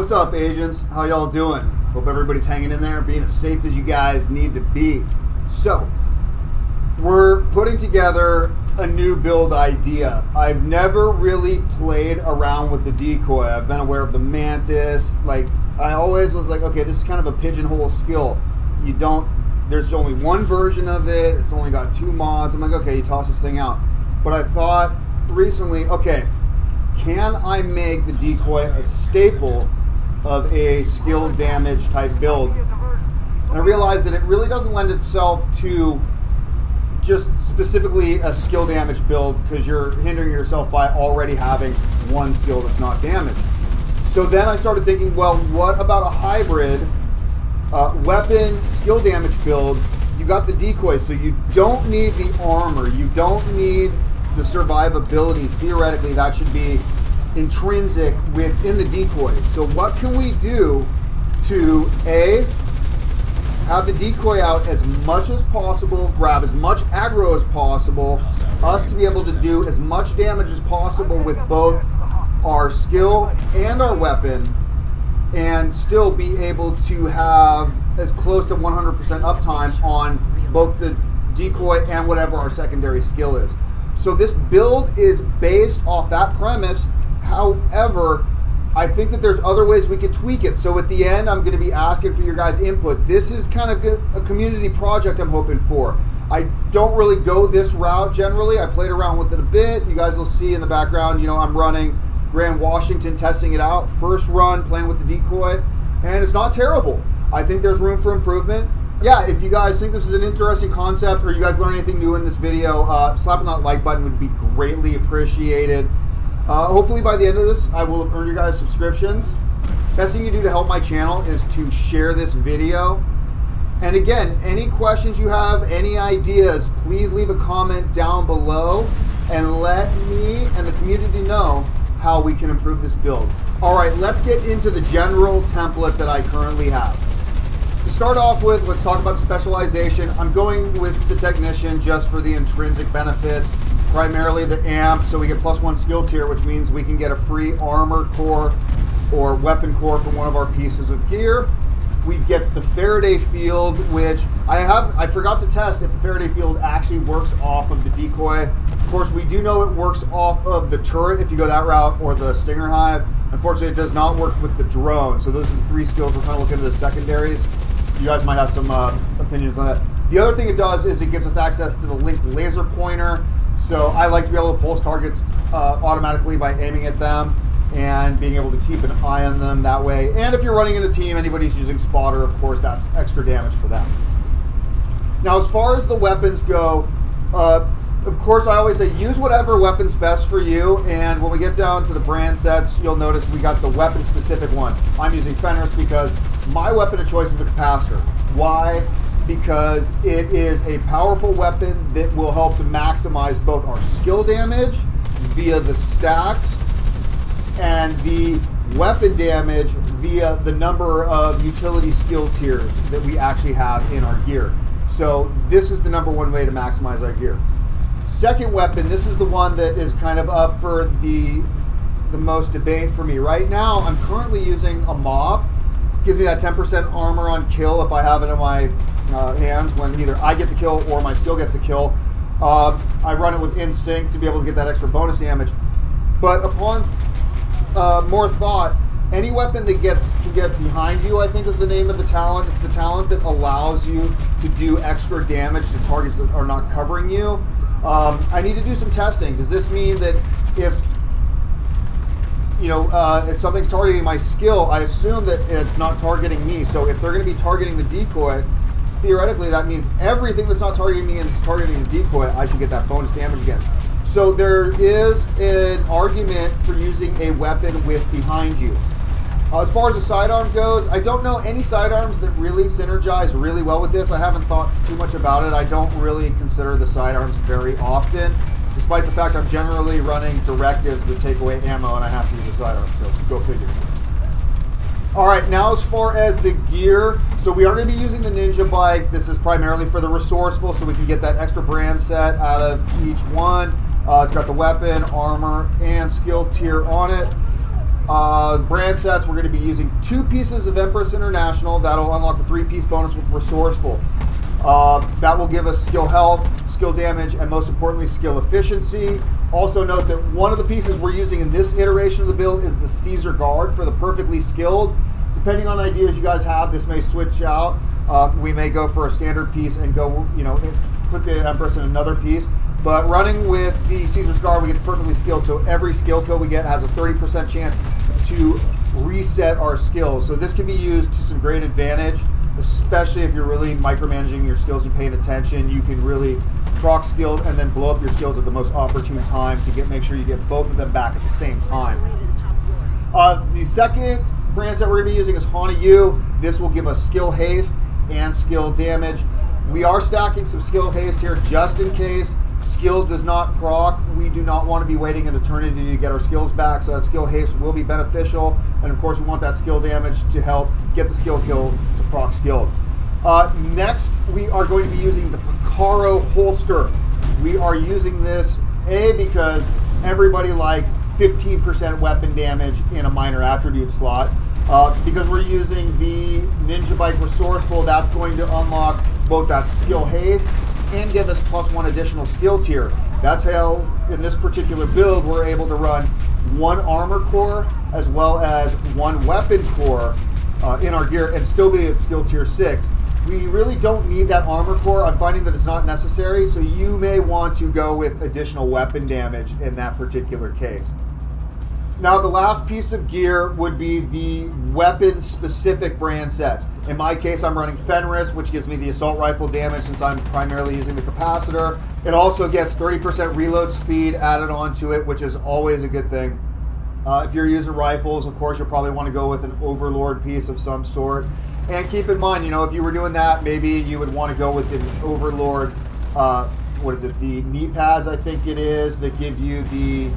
What's up, agents? How y'all doing? Hope everybody's hanging in there, being as safe as you guys need to be. So, we're putting together a new build idea. I've never really played around with the Decoy. I've been aware of the Mantis. Like, I always was like, okay, this is kind of a pigeonhole skill. There's only one version of it. It's only got 2 mods. I'm like, okay, you toss this thing out. But I thought recently, okay, can I make the Decoy a staple of a skill damage type build? And I realized that it really doesn't lend itself to just specifically a skill damage build, because you're hindering yourself by already having one skill that's not damaged. So then I started thinking, well, what about a hybrid weapon skill damage build? You got the Decoy, so you don't need the armor, you don't need the survivability. Theoretically, that should be intrinsic within the Decoy. So what can we do to have the Decoy out as much as possible, grab as much aggro as possible, us to be able to do as much damage as possible with both our skill and our weapon, and still be able to have as close to 100% uptime on both the Decoy and whatever our secondary skill is. So this build is based off that premise. However, I think that there's other ways we could tweak it. So at the end, I'm going to be asking for your guys' input. This is kind of a community project I'm hoping for. I don't really go this route generally. I played around with it a bit. You guys will see in the background, I'm running Grand Washington, testing it out. First run, playing with the Decoy, and it's not terrible. I think there's room for improvement. Yeah, if you guys think this is an interesting concept, or you guys learn anything new in this video, slapping that like button would be greatly appreciated. Hopefully by the end of this, I will have earned you guys subscriptions. Best thing you do to help my channel is to share this video. And again, any questions you have, any ideas, please leave a comment down below and let me and the community know how we can improve this build. All right, let's get into the general template that I currently have. To start off with, let's talk about specialization. I'm going with the technician just for the intrinsic benefits. Primarily the amp, so we get +1 skill tier, which means we can get a free armor core or weapon core from one of our pieces of gear. We get the Faraday field, which I forgot to test if the Faraday field actually works off of the Decoy. Of course, we do know it works off of the turret if you go that route, or the Stinger Hive. Unfortunately, it does not work with the drone. So those are the 3 skills we're kind of looking at as secondaries. You guys might have some opinions on that. The other thing it does is it gives us access to the Link laser pointer. So I like to be able to pulse targets automatically by aiming at them and being able to keep an eye on them that way. And if you're running in a team, anybody's using spotter, of course, that's extra damage for them. Now, as far as the weapons go, of course, I always say use whatever weapon's best for you. And when we get down to the brand sets, you'll notice we got the weapon-specific one. I'm using Fenris because my weapon of choice is the capacitor. Why? Because it is a powerful weapon that will help to maximize both our skill damage via the stacks and the weapon damage via the number of utility skill tiers that we actually have in our gear. So this is the #1 way to maximize our gear. Second weapon, this is the one that is kind of up for the most debate for me. Right now, I'm currently using a mob. Gives me that 10% armor on kill if I have it in my hands when either I get the kill or my skill gets the kill. I run it with in sync to be able to get that extra bonus damage. But upon more thought, any weapon that can get behind you, I think is the name of the talent. It's the talent that allows you to do extra damage to targets that are not covering you. I need to do some testing. Does this mean that if something's targeting my skill, I assume that it's not targeting me? So if they're going to be targeting the Decoy, theoretically, that means everything that's not targeting me and is targeting the Decoy, I should get that bonus damage again. So there is an argument for using a weapon with behind you. As far as the sidearm goes, I don't know any sidearms that really synergize really well with this. I haven't thought too much about it. I don't really consider the sidearms very often, despite the fact I'm generally running directives that take away ammo and I have to use a sidearm, so go figure. All right, now as far as the gear, so we are going to be using the Ninja Bike. This is primarily for the resourceful, so we can get that extra brand set out of each one. It's got the weapon, armor, and skill tier on it. Brand sets, we're going to be using 2 pieces of Empress International. That'll unlock the 3-piece bonus with Resourceful. That will give us skill health, skill damage, and most importantly, skill efficiency. Also note that one of the pieces we're using in this iteration of the build is the Caesar Guard for the perfectly skilled. Depending on ideas you guys have, this may switch out. We may go for a standard piece and go, put the Empress in another piece. But running with the Caesar's Guard, we get perfectly skilled, so every skill kill we get has a 30% chance to reset our skills. So this can be used to some great advantage, especially if you're really micromanaging your skills and paying attention. You can really proc skilled and then blow up your skills at the most opportune time to make sure you get both of them back at the same time. The second brand set we're going to be using is Hana Yu. This will give us skill haste and skill damage. We are stacking some skill haste here just in case skill does not proc. We do not want to be waiting an eternity to get our skills back, so that skill haste will be beneficial. And of course, we want that skill damage to help get the skill kill to proc skilled. Next, we are going to be using the Picaro holster. We are using this, because everybody likes 15% weapon damage in a minor attribute slot. Because we're using the Ninja Bike Resourceful, that's going to unlock both that skill haste and give us +1 additional skill tier. That's how, in this particular build, we're able to run 1 armor core as well as 1 weapon core in our gear and still be at skill tier 6. We really don't need that armor core. I'm finding that it's not necessary, so you may want to go with additional weapon damage in that particular case. Now, the last piece of gear would be the weapon-specific brand sets. In my case, I'm running Fenris, which gives me the assault rifle damage since I'm primarily using the capacitor. It also gets 30% reload speed added onto it, which is always a good thing. If you're using rifles, of course, you'll probably want to go with an Overlord piece of some sort. And keep in mind, if you were doing that, maybe you would want to go with an Overlord, the knee pads, I think it is, that give you the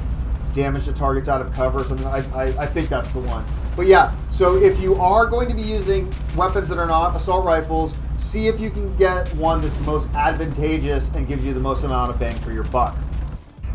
damage to targets out of cover or something. I think that's the one. But yeah, so if you are going to be using weapons that are not assault rifles, see if you can get one that's the most advantageous and gives you the most amount of bang for your buck.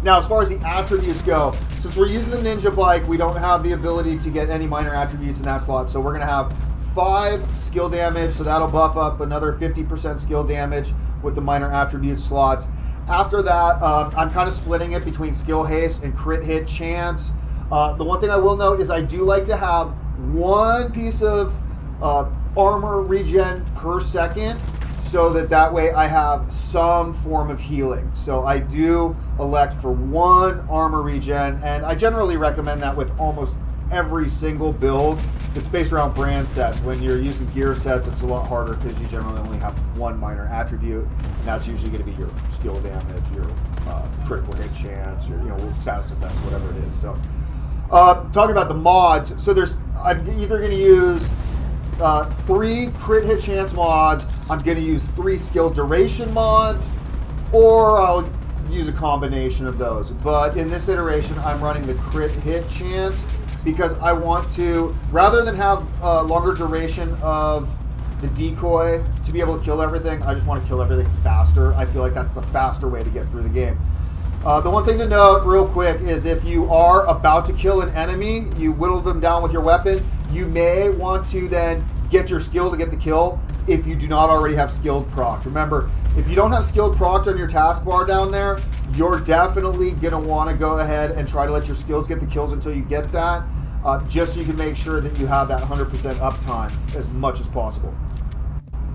Now, as far as the attributes go, since we're using the Ninja Bike, we don't have the ability to get any minor attributes in that slot, so we're going to have 5 skill damage, so that'll buff up another 50% skill damage with the minor attribute slots. After that, I'm kind of splitting it between skill haste and crit hit chance. The one thing I will note is I do like to have 1 piece of armor regen per second, so that way I have some form of healing. So I do elect for 1 armor regen, and I generally recommend that with almost every single build. It's based around brand sets. When you're using gear sets, it's a lot harder because you generally only have 1 minor attribute, and that's usually going to be your skill damage, your critical hit chance, your status effects, whatever it is. So, talking about the mods, so I'm either going to use 3 crit hit chance mods, I'm going to use 3 skill duration mods, or I'll use a combination of those. But in this iteration, I'm running the crit hit chance, because I want to, rather than have a longer duration of the decoy to be able to kill everything, I just want to kill everything faster. I feel like that's the faster way to get through the game. The one thing to note real quick is if you are about to kill an enemy, you whittle them down with your weapon, you may want to then get your skill to get the kill if you do not already have skilled proc. Remember, if you don't have skilled proc on your taskbar down there, you're definitely going to want to go ahead and try to let your skills get the kills until you get that, just so you can make sure that you have that 100% uptime as much as possible.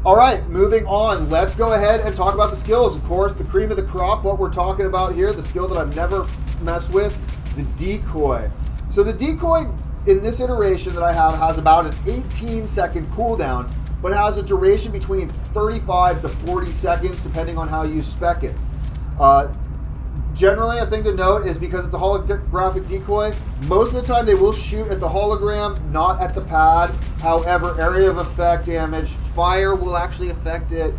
All right, moving on. Let's go ahead and talk about the skills. Of course, the cream of the crop, what we're talking about here, the skill that I've never messed with, the Decoy. So the Decoy in this iteration that I have has about an 18-second cooldown, but has a duration between 35 to 40 seconds, depending on how you spec it. Generally, a thing to note is because it's a holographic decoy, most of the time they will shoot at the hologram, not at the pad. However, area of effect damage, fire will actually affect it,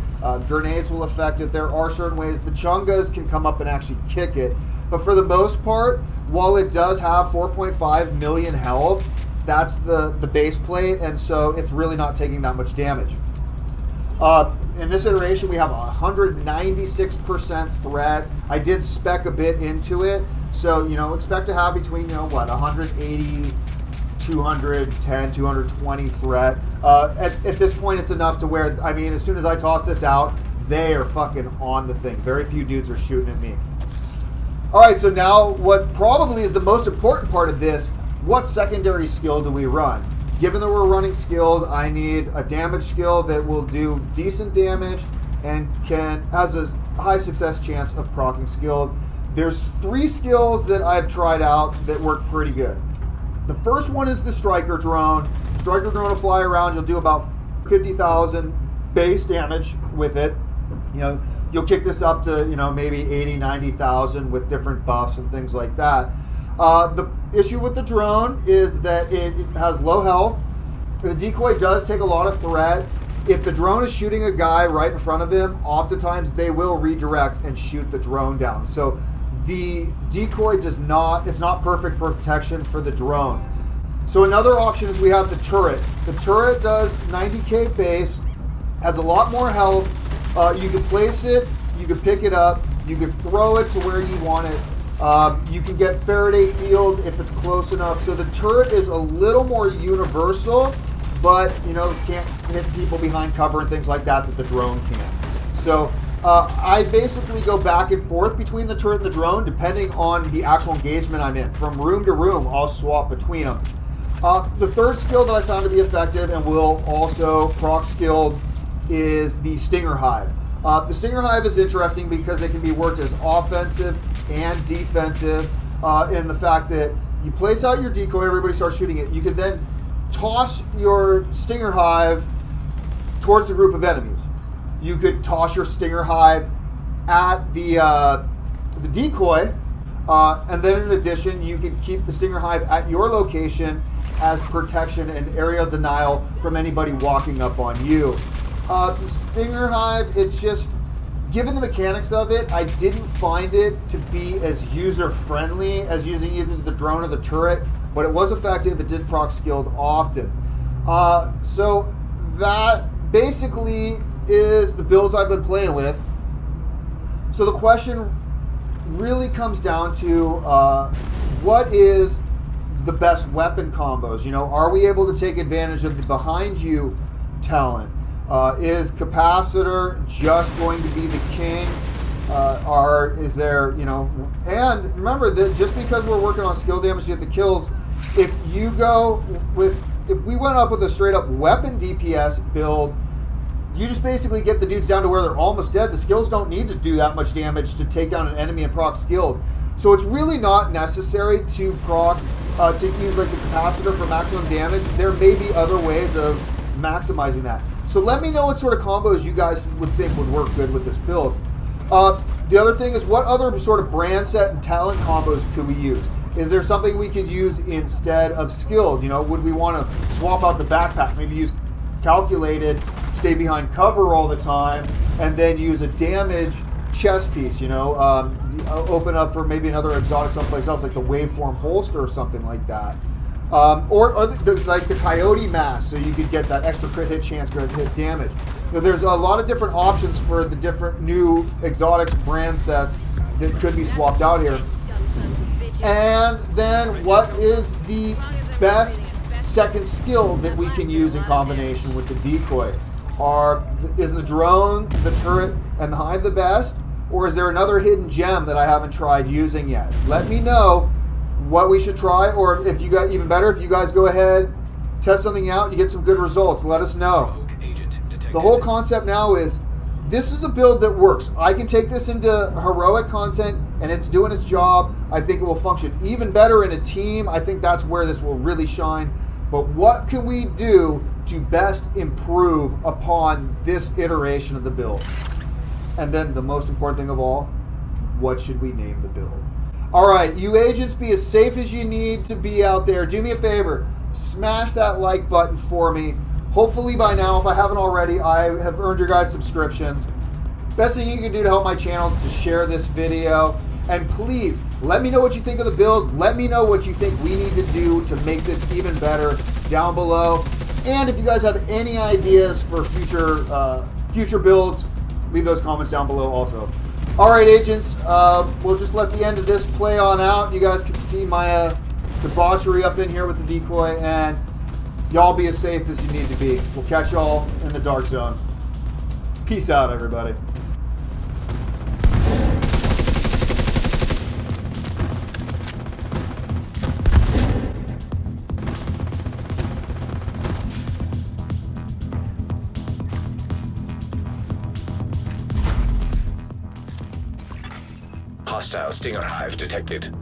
grenades will affect it. There are certain ways the chungas can come up and actually kick it. But for the most part, while it does have 4.5 million health, that's the base plate, and so it's really not taking that much damage. In this iteration, we have 196% threat. I did spec a bit into it, so expect to have between 180 210, 220 threat. At this point, it's enough to where, I mean, as soon as I toss this out, they are fucking on the thing. Very few dudes are shooting at me. All right, so now what probably is the most important part of this, what secondary skill do we run? Given that we're running skilled, I need a damage skill that will do decent damage and has a high success chance of proccing skilled. There's 3 skills that I've tried out that work pretty good. The first one is the striker drone. Striker drone will fly around. You'll do about 50,000 base damage with it. You know, you'll kick this up to, you know, maybe 80, 90,000 with different buffs and things like that. The issue with the drone is that it has low health. The decoy does take a lot of threat. If the drone is shooting a guy right in front of him, oftentimes they will redirect and shoot the drone down. So the decoy it's not perfect protection for the drone. So another option is we have the turret. The turret does 90k base, has a lot more health. You can place it, you can pick it up, you can throw it to where you want it. You can get Faraday field if it's close enough. So the turret is a little more universal, but you know, can't hit people behind cover and things like that the drone can. So I basically go back and forth between the turret and the drone depending on the actual engagement I'm in. From room to room, I'll swap between them. The third skill that I found to be effective and will also proc skilled is the Stinger Hive. The Stinger Hive is interesting because it can be worked as offensive and defensive in the fact that you place out your decoy, everybody starts shooting it. You can then toss your Stinger Hive towards the group of enemies. You could toss your Stinger Hive at the decoy, and then in addition, you could keep the Stinger Hive at your location as protection and area of denial from anybody walking up on you. The Stinger Hive, it's just, given the mechanics of it, I didn't find it to be as user-friendly as using either the drone or the turret, but it was effective. It did proc skilled often. So that basically is the builds I've been playing with. So the question really comes down to what is the best weapon combos? You know, are we able to take advantage of the behind you talent? Is capacitor just going to be the king? Is there, you know, and remember that just because we're working on skill damage to get the kills, if we went up with a straight up weapon DPS build, you just basically get the dudes down to where they're almost dead. The skills don't need to do that much damage to take down an enemy and proc skilled. So it's really not necessary to proc, to use like the capacitor for maximum damage. There may be other ways of maximizing that. So let me know what sort of combos you guys would think would work good with this build. The other thing is, what other sort of brand set and talent combos could we use? Is there something we could use instead of skilled? You know, would we want to swap out the backpack, maybe use calculated, stay behind cover all the time, and then use a damage chest piece, you know, open up for maybe another exotic someplace else, like the waveform holster or something like that. Or like the coyote mask, so you could get that extra crit hit chance, crit hit damage. You know, there's a lot of different options for the different new exotics brand sets that could be swapped out here. And then what is the best second skill that we can use in combination with the decoy? Is the drone, the turret, and the hive the best? Or is there another hidden gem that I haven't tried using yet? Let me know what we should try, or if you got even better, if you guys go ahead, test something out, you get some good results, let us know. The whole concept now is, this is a build that works. I can take this into heroic content and it's doing its job. I think it will function even better in a team. I think that's where this will really shine. But what can we do to best improve upon this iteration of the build? And then the most important thing of all, what should we name the build? All right, you agents, be as safe as you need to be out there. Do me a favor, smash that like button for me. Hopefully by now, if I haven't already, I have earned your guys' subscriptions. Best thing you can do to help my channel is to share this video. And please, let me know what you think of the build. Let me know what you think we need to do to make this even better down below. And if you guys have any ideas for future builds, leave those comments down below also. All right, agents, we'll just let the end of this play on out. You guys can see my debauchery up in here with the Decoy, and y'all be as safe as you need to be. We'll catch y'all in the dark zone. Peace out, everybody. Hostile Stinger Hive detected.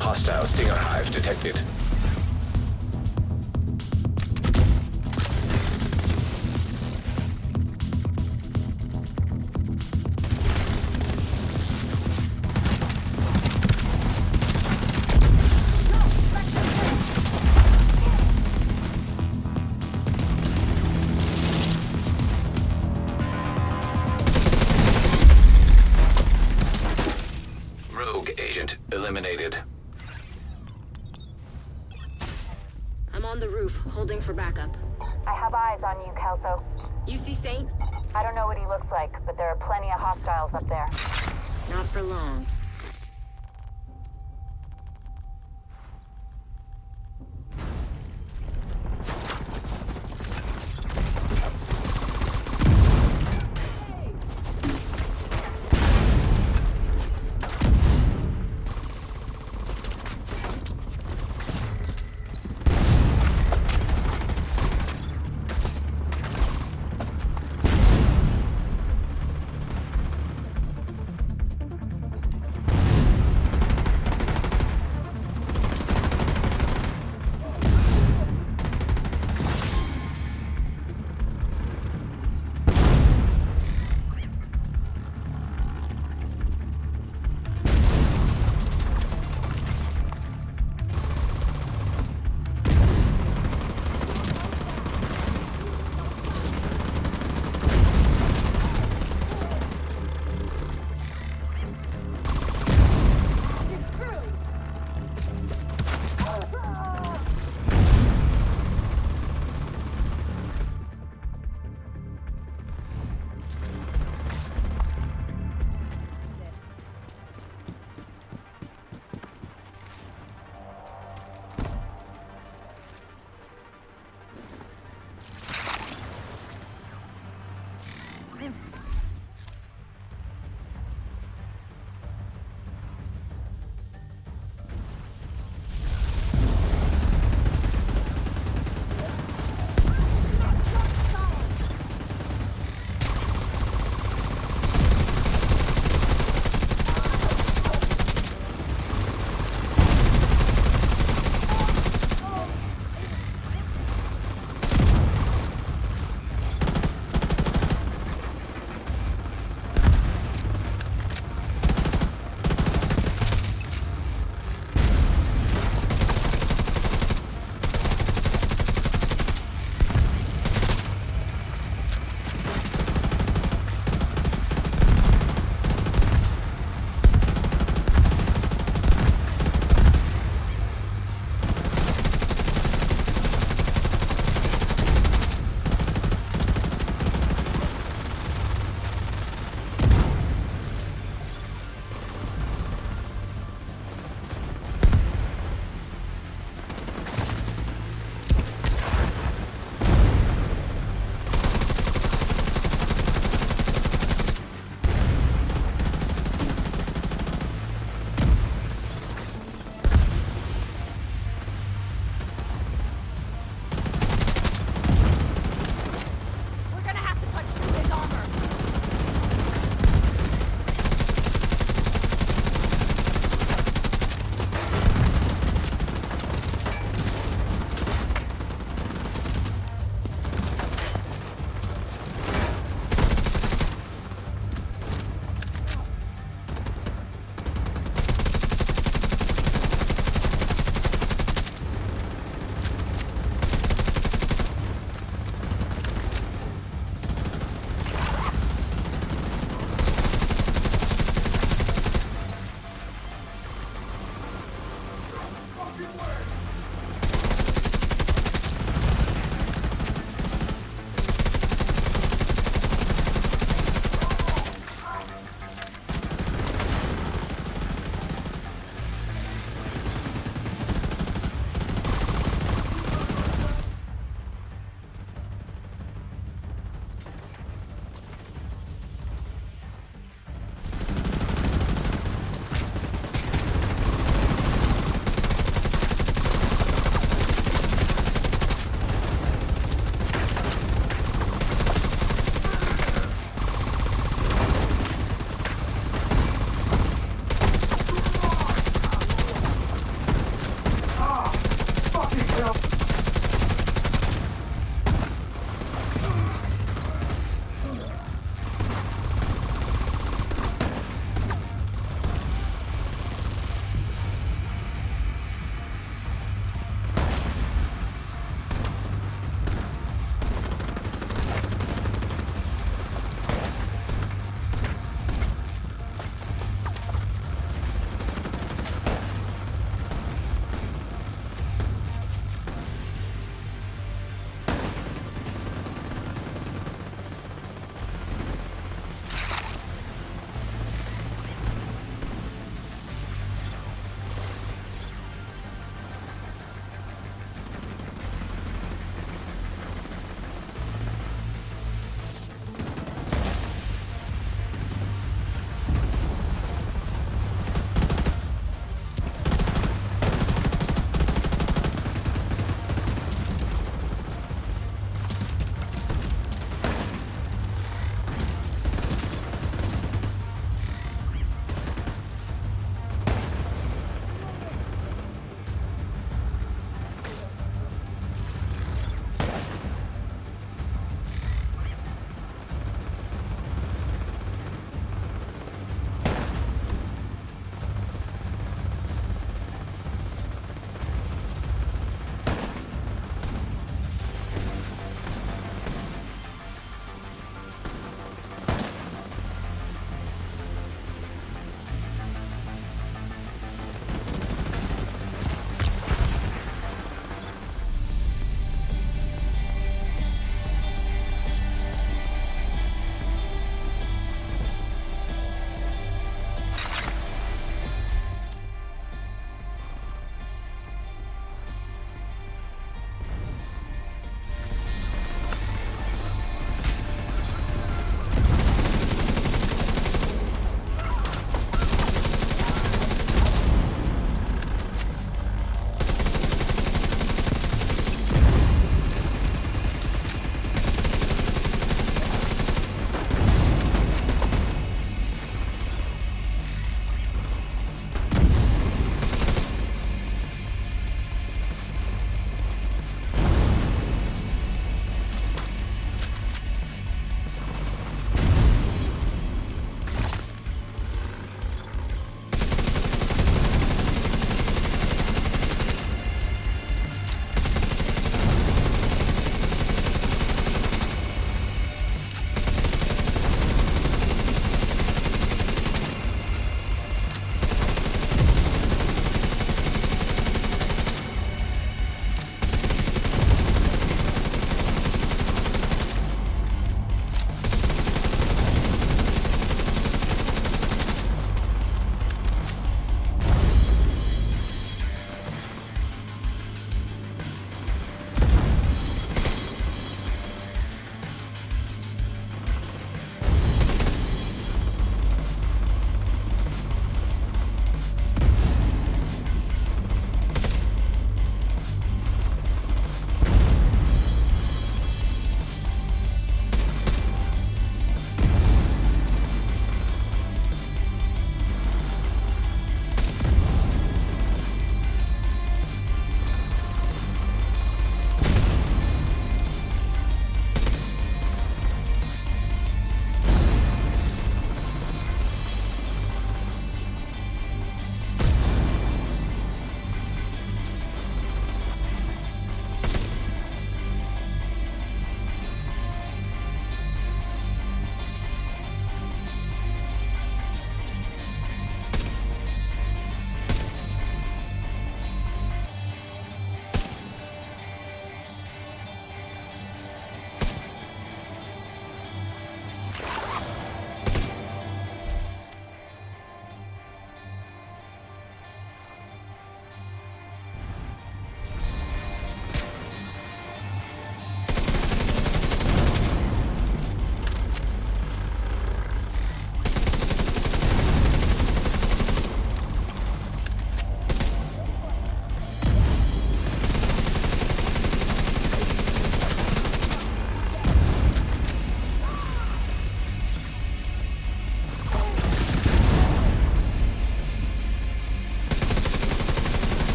Hostile Stinger Hive detected. Rogue agent eliminated. I'm on the roof, holding for backup. I have eyes on you, Kelso. You see Saint? I don't know what he looks like, but there are plenty of hostiles up there. Not for long.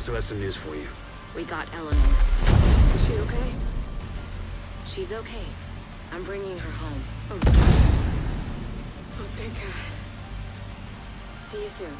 also has some news for you. We got Eleanor. Is she okay? She's okay. I'm bringing her home. Oh, thank God. See you soon.